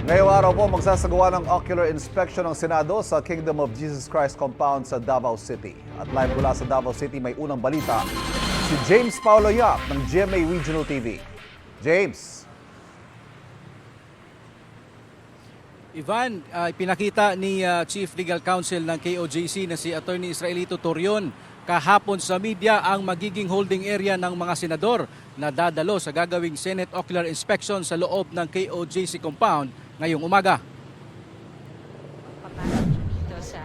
Ngayong araw po magsasagawa ng ocular inspection ng Senado sa Kingdom of Jesus Christ compound sa Davao City. At live mula sa Davao City may unang balita si James Paulo Yap ng GMA Regional TV. James. Ivan, pinakita ni Chief Legal Counsel ng KOJC na si Attorney Israelito Torion kahapon sa media ang magiging holding area ng mga senador na dadalo sa gagawing Senate Ocular Inspection sa loob ng KOJC compound ngayong umaga. Dito sa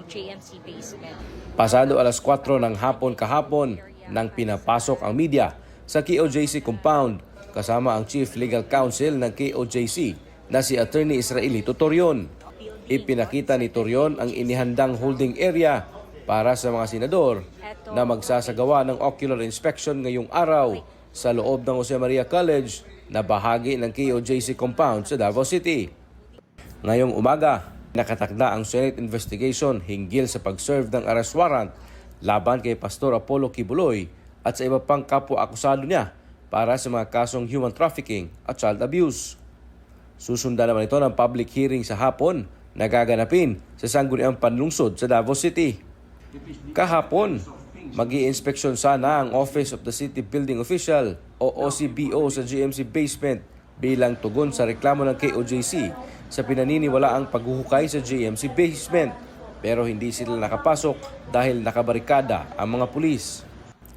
JMC basement. Pasado alas 4 ng hapon kahapon nang pinapasok ang media sa KOJC compound kasama ang Chief Legal Counsel ng KOJC na si Attorney Israelito Torion. Ipinakita ni Torion ang inihandang holding area para sa mga senador na magsasagawa ng ocular inspection ngayong araw sa loob ng Jose Maria College na bahagi ng KOJC compound sa Davao City. Ngayong umaga, nakatakda ang Senate investigation hinggil sa pag-serve ng arrest warrant laban kay Pastor Apollo Kibuloy at sa iba pang kapwa-akusado niya para sa mga kasong human trafficking at child abuse. Susundan naman ito ng public hearing sa hapon na gaganapin sa Sangguniang Panlungsod sa Davao City. Kahapon, mag-i-inspeksyon sana ang Office of the City Building Official o OCBO sa GMC basement bilang tugon sa reklamo ng KOJC sa pinaniniwalaang paghuhukay sa GMC basement. Pero hindi sila nakapasok dahil nakabarikada ang mga pulis.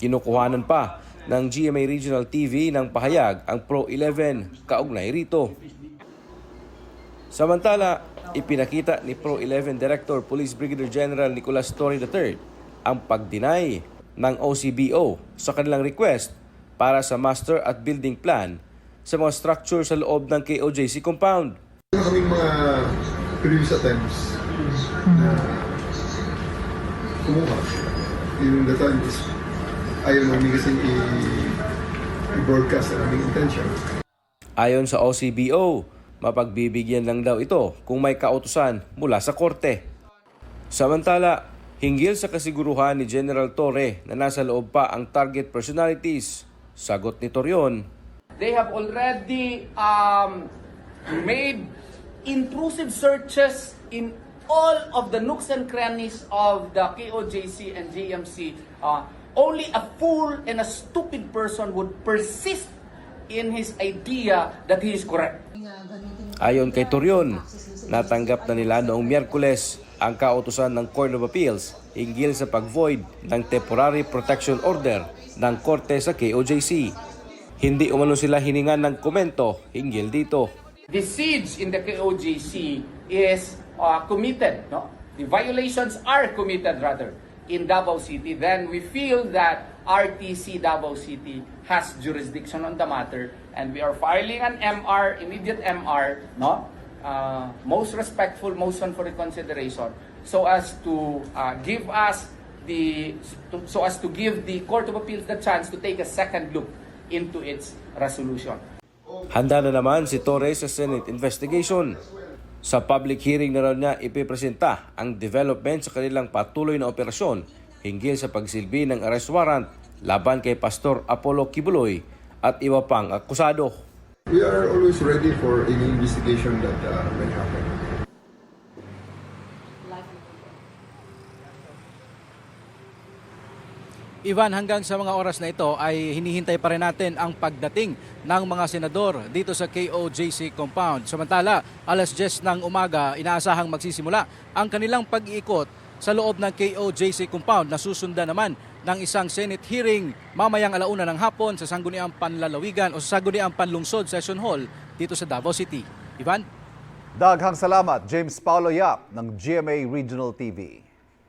Kinukuhanan pa ng GMA Regional TV ng pahayag ang Pro 11 kaugnay rito. Samantala, ipinakita ni Pro 11 Director Police Brigadier General Nicolas Torre III ang pag-deny ng OCBO sa kanilang request para sa master at building plan sa mga structure sa loob ng KOJC compound. Kaming mga previous attempts na kumuha. Yung the time is ayaw namin kasi i-broadcast ang aming intention. Ayon sa OCBO, mapagbibigyan lang daw ito kung may kautusan mula sa korte. Samantala, hinggil sa kasiguruhan ni General Torre na nasa loob pa ang target personalities, sagot ni Torion, They have already made intrusive searches in all of the nooks and crannies of the KOJC and GMC. Only a fool and a stupid person would persist in his idea that he is correct. Ayon kay Torion, natanggap na nila noong Miyerkules ang kautusan ng Court of Appeals hinggil sa pag-void ng Temporary Protection Order ng Korte sa KOJC. Hindi umano sila hiningan ng komento hinggil dito. The siege in the KOJC is committed, no? The violations are committed rather in Davao City. Then we feel that RTC Davao City has jurisdiction on the matter and we are filing an MR, immediate MR, no? Most respectful motion for reconsideration so as to give the Court of Appeals the chance to take a second look into its resolution. Handa na naman si Torres sa Senate investigation. Sa public hearing na raw niya ipipresenta ang development sa kanilang patuloy na operasyon hinggil sa pagsilbi ng arrest warrant laban kay Pastor Apollo Kibuloy at iba pang akusado. We are always ready for any investigation that may happen. Ivan, hanggang sa mga oras na ito ay hinihintay pa rin natin ang pagdating ng mga senador dito sa KOJC compound. Samantala, alas 10 ng umaga, inaasahang magsisimula ang kanilang pag-iikot sa loob ng KOJC compound na susundan naman ng isang Senate hearing mamayang alauna ng hapon sa Sangguniang Panlalawigan o sa Sangguniang Panlungsod Session Hall dito sa Davao City. Ivan? Daghang salamat, James Paulo Yap ng GMA Regional TV.